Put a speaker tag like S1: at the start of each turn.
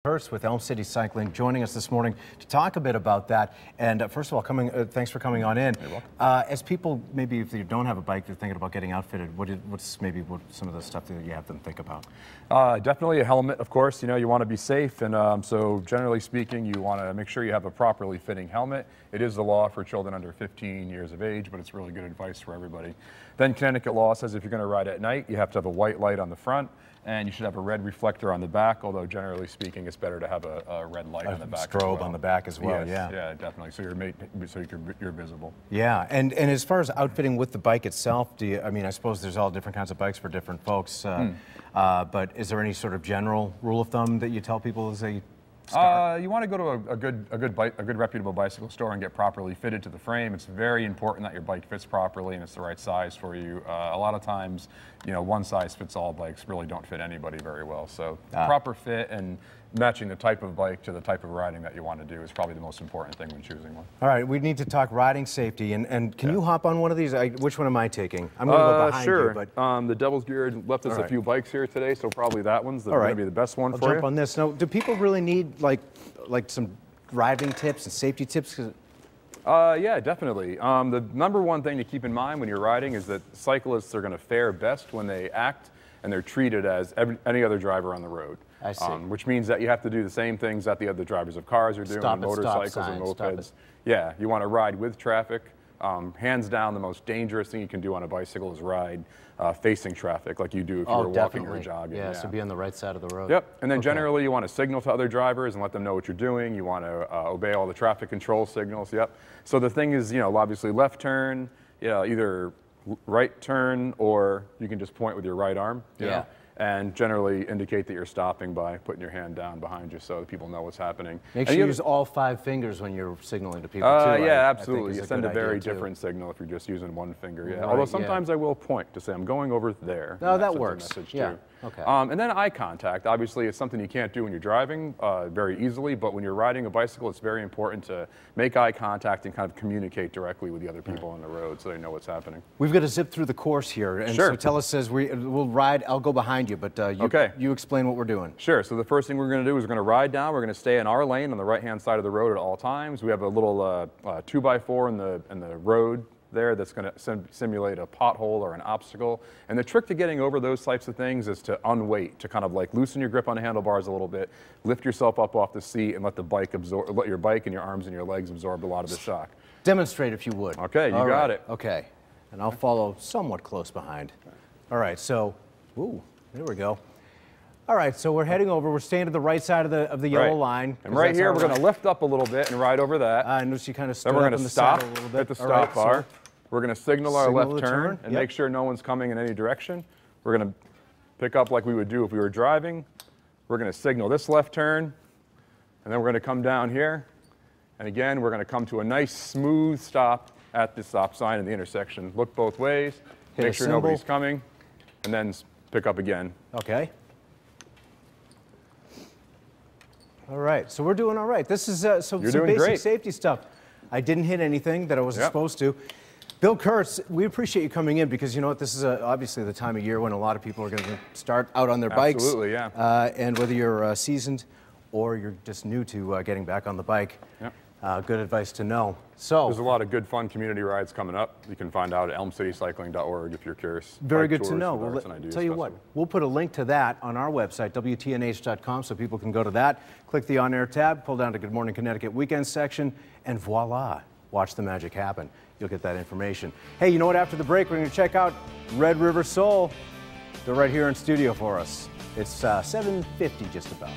S1: Kearse with Elm City Cycling joining us this morning to talk a bit about that. And first of all, thanks for coming on in.
S2: You're welcome.
S1: As people, maybe if you don't have a bike, they're thinking about getting outfitted, what's some of the stuff that you have them think about?
S2: Definitely a helmet, of course. You know, you want to be safe, and so generally speaking, you want to make sure you have a properly fitting helmet. It is the law for children under 15 years of age, but it's really good advice for everybody. Then Connecticut law says if you're going to ride at night, you have to have a white light on the front, and you should have a red reflector on the back, although generally speaking, it's better to have a red light on the back.
S1: Strobe on the back as well,
S2: yes, yeah, definitely. So you're visible.
S1: Yeah, and as far as outfitting with the bike itself, I mean, I suppose there's all different kinds of bikes for different folks, but is there any sort of general rule of thumb that you tell people as they start?
S2: You want to go to a good reputable bicycle store and get properly fitted to the frame. It's very important that your bike fits properly and it's the right size for you. A lot of times, you know, one size fits all bikes really don't fit anybody very well. So proper fit and matching the type of bike to the type of riding that you want to do is probably the most important thing when choosing one.
S1: All right, we need to talk riding safety, and can you hop on one of these? Which one am I taking? I'm going to go behind
S2: sure.
S1: you. But
S2: the Devil's Gear left us a few bikes here today, so probably that one's going to be the best one for you.
S1: I'll jump on this. Now, do people really need like some driving tips and safety tips?
S2: Yeah, definitely. The number one thing to keep in mind when you're riding is that cyclists are going to fare best when they act and they're treated as any other driver on the road.
S1: I see.
S2: Which means that you have to do the same things that the other drivers of cars are doing, motorcycles and mopeds. Yeah, you want to ride with traffic. Hands down, the most dangerous thing you can do on a bicycle is ride facing traffic, like you do if you were walking or jogging.
S1: Yeah, so be on the right side of the road.
S2: Yep, and then generally you want to signal to other drivers and let them know what you're doing. You want to obey all the traffic control signals. Yep. So the thing is, you know, obviously left turn, either right turn, or you can just point with your right arm. You know? And generally indicate that you're stopping by putting your hand down behind you so that people know what's happening.
S1: Make sure you use all 5 fingers when you're signaling to people, too.
S2: Yeah, absolutely. You send a very different signal if you're just using one finger. Yeah. Although sometimes I will point to say, I'm going over there.
S1: No, that works.
S2: Yeah.
S1: Too. Okay.
S2: And then eye contact. Obviously, it's something you can't do when you're driving very easily, but when you're riding a bicycle, it's very important to make eye contact and kind of communicate directly with the other people on the road so they know what's happening.
S1: We've got to zip through the course here, and so tell us as we'll ride. I'll go behind you, but you explain what we're doing.
S2: Sure. So the first thing we're going to do is we're going to ride down. We're going to stay in our lane on the right-hand side of the road at all times. We have a little 2x4 in the road there that's going to simulate a pothole or an obstacle. And the trick to getting over those types of things is to unweight, to kind of like loosen your grip on the handlebars a little bit, lift yourself up off the seat, and let your bike and your arms and your legs absorb a lot of the shock.
S1: Demonstrate if you would.
S2: Okay, you got it.
S1: Okay, and I'll follow somewhat close behind. All right, so, there we go. All right, so we're heading over. We're staying to the right side of the yellow line.
S2: And right here, we're going to lift up a little bit and ride over that.
S1: I noticed you kind of stood
S2: up
S1: on the saddle a little bit.
S2: At the stop bar. We're going to signal our left turn and
S1: Yep.
S2: make sure no one's coming in any direction. We're going to pick up like we would do if we were driving. We're going to signal this left turn, and then we're going to come down here. And again, we're going to come to a nice smooth stop at the stop sign in the intersection. Look both ways, make sure nobody's coming, and then pick up again.
S1: Okay. All right, so we're doing all right. This is some basic safety stuff. I didn't hit anything that I wasn't supposed to. Bill Kearse, we appreciate you coming in because, you know what, this is obviously the time of year when a lot of people are going to start out on their bikes.
S2: Absolutely, yeah.
S1: And whether you're seasoned or you're just new to getting back on the bike, good advice to know. So
S2: there's a lot of good, fun community rides coming up. You can find out at elmcitycycling.org if you're curious.
S1: Very good to know. Well, tell you what, we'll put a link to that on our website, WTNH.com, so people can go to that, click the On Air tab, pull down to Good Morning Connecticut Weekend section, and voila, watch the magic happen. You'll get that information. Hey, you know what? After the break, we're going to check out Red River Soul. They're right here in studio for us. It's 7:50 just about.